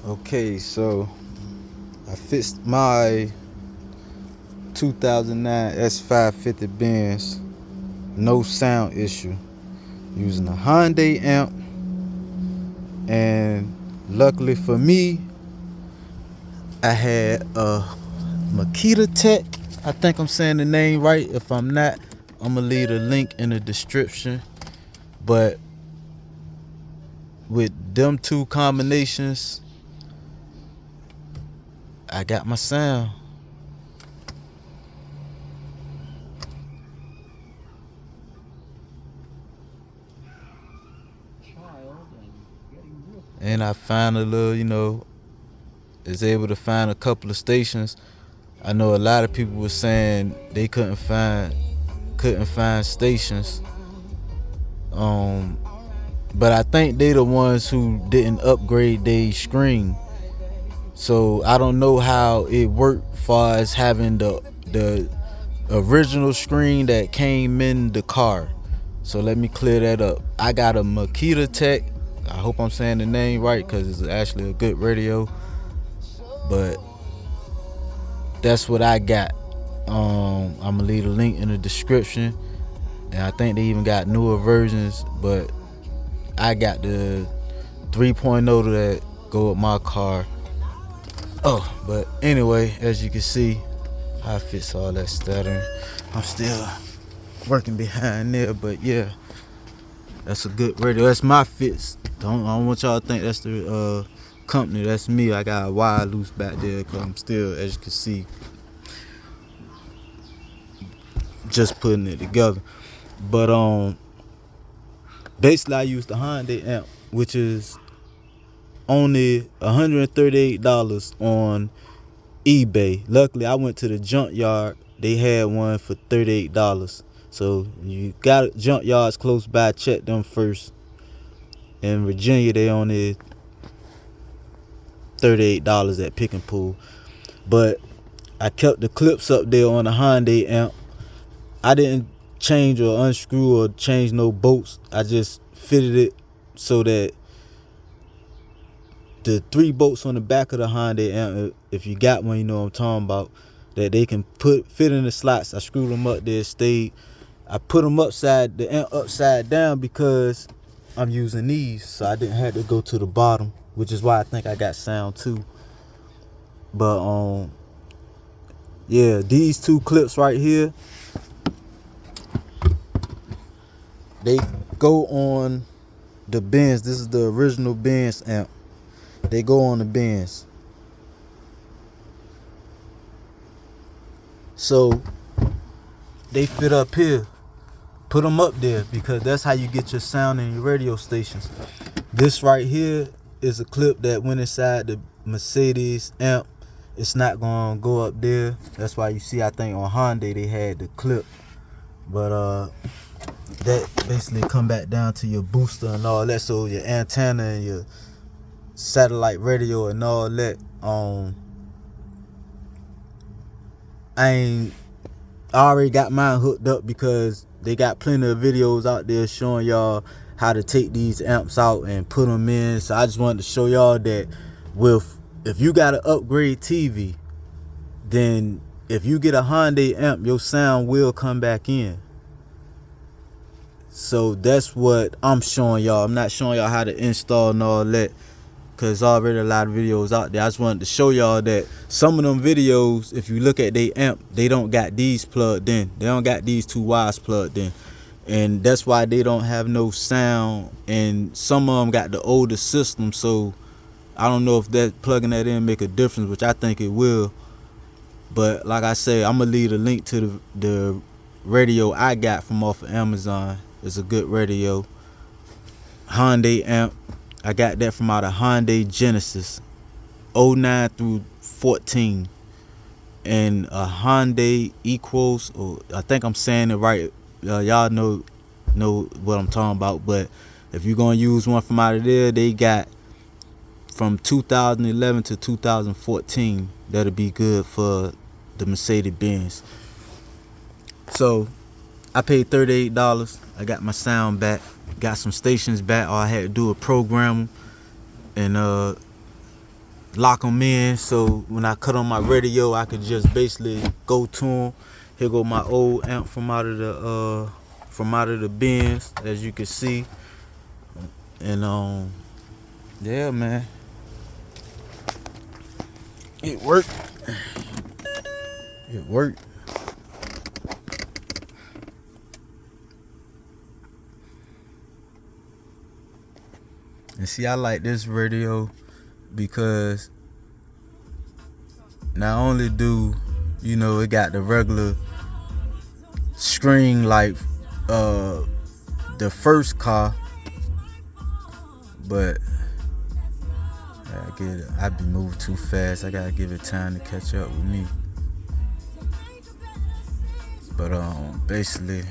Okay, so I fixed my 2009 s550 Benz, no sound issue, using a Hyundai amp, and luckily for me, I had a mekedetech. I think I'm saying the name right. If I'm not, I'm gonna leave a link in the description. But with them two combinations, I got my sound. And I found a little, is able to find a couple of stations. I know a lot of people were saying they couldn't find stations. But I think they the ones who didn't upgrade their screen. So I don't know how it worked far as having the original screen that came in the car. So let me clear that up. I got a mekedetech. I hope I'm saying the name right because it's actually a good radio. But that's what I got. I'm gonna leave a link in the description, and I think they even got newer versions, but I got the 3.0 that go with my car. But anyway, as you can see, I fix all that stuttering. I'm still working behind there, but yeah, that's a good radio. That's my fix. I don't want y'all to think that's the company. That's me. I got a wire loose back there because I'm still, as you can see, just putting it together. But basically I used the Hyundai amp, which is only $138 on eBay. Luckily I went to the junkyard. They had one for $38. So you got junkyards close by, check them first. In Virginia they only $38 at Pick and Pull. But I kept the clips up there on the Hyundai amp. I didn't change or unscrew or change no bolts. I just fitted it so that the 3 bolts on the back of the Hyundai amp, if you got one, you know what I'm talking about, that they can fit in the slots. I screwed them up there, stayed. I put them the amp upside down because I'm using these, so I didn't have to go to the bottom, which is why I think I got sound too. But yeah, these 2 clips right here, they go on the Benz. This is the original Benz amp. They go on the Benz. So they fit up here. Put them up there because that's how you get your sound in your radio stations. This right here is a clip that went inside the Mercedes amp. It's not gonna go up there. That's why you see, I think on Hyundai they had the clip. But that basically come back down to your booster and all that. So your antenna and your satellite radio and all that. I already got mine hooked up because they got plenty of videos out there showing y'all how to take these amps out and put them in. So I just wanted to show y'all that if you got an upgrade TV, then if you get a Hyundai amp, your sound will come back in. So that's what I'm showing y'all. I'm not showing y'all how to install and all that, because already a lot of videos out there. I just wanted to show y'all that some of them videos, if you look at their amp, they don't got these plugged in. They don't got these 2 wires plugged in. And that's why they don't have no sound. And some of them got the older system. So I don't know if that plugging that in make a difference, which I think it will. But like I say, I'm going to leave a link to the radio I got from off of Amazon. It's a good radio. Hyundai amp. I got that from out of Hyundai Genesis 09 through 14. And a Hyundai Equals, or I think I'm saying it right. Y'all know what I'm talking about. But if you're going to use one from out of there, they got from 2011 to 2014. That'll be good for the Mercedes Benz. So I paid $38. I got my sound back, got some stations back. All I had to do was program them, and lock them in, so when I cut on my radio, I could just basically go to them. Here go my old amp from out of the Benz, as you can see. And yeah, man, it worked. It worked. And see, I like this radio because not only do, you know, it got the regular screen like the first car, but I be moving too fast. I gotta give it time to catch up with me. But basically, you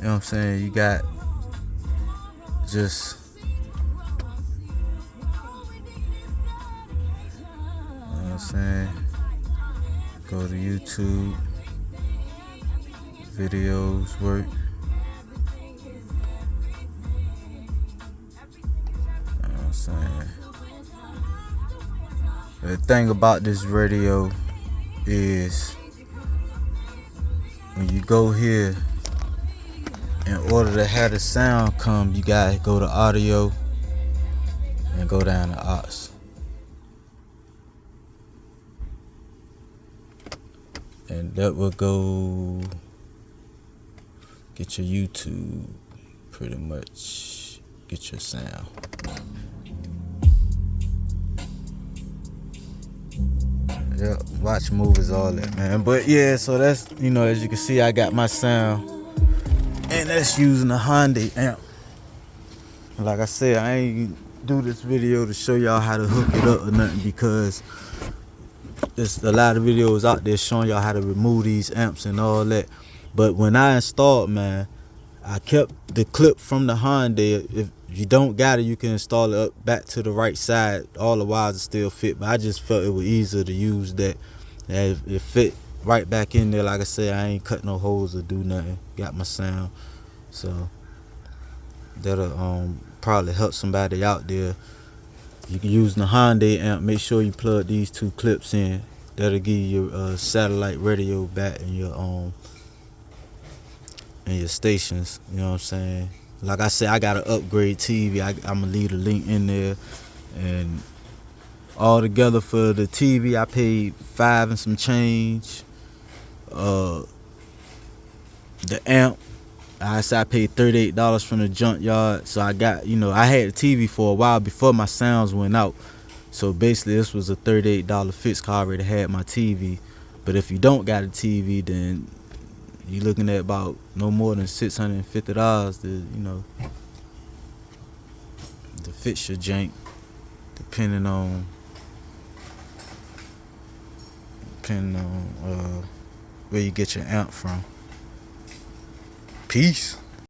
know what I'm saying, you got just, you know what I'm saying, go to YouTube, videos work. You know what I'm saying? The thing about this radio is when you go here, in order to have the sound come, you gotta go to audio and go down to aux. And that will go get your YouTube, pretty much get your sound. Yeah, watch movies, all that, man. But yeah, so that's, you know, as you can see, I got my sound, and that's using a Hyundai amp. And like I said, I ain't do this video to show y'all how to hook it up or nothing, because there's a lot of videos out there showing y'all how to remove these amps and all that. But when I installed, man, I kept the clip from the Hyundai. If you don't got it, you can install it up back to the right side. All the wires are still fit, but I just felt it was easier to use that. And it fit right back in there. Like I said, I ain't cut no holes or do nothing. Got my sound, so that'll probably help somebody out there. You can use the Hyundai amp. Make sure you plug these two clips in. That'll give you your satellite radio back in your stations. You know what I'm saying? Like I said, I got an upgrade TV. I'm gonna leave the link in there. And all together for the TV, I paid $5 and some change. The amp, I paid $38 from the junkyard. So I got, you know, I had the TV for a while before my sounds went out. So basically, this was a $38 fix, cause I already had my TV. But if you don't got a TV, then you're looking at about no more than $650 to, you know, to fix your jank, depending on where you get your amp from. Peace.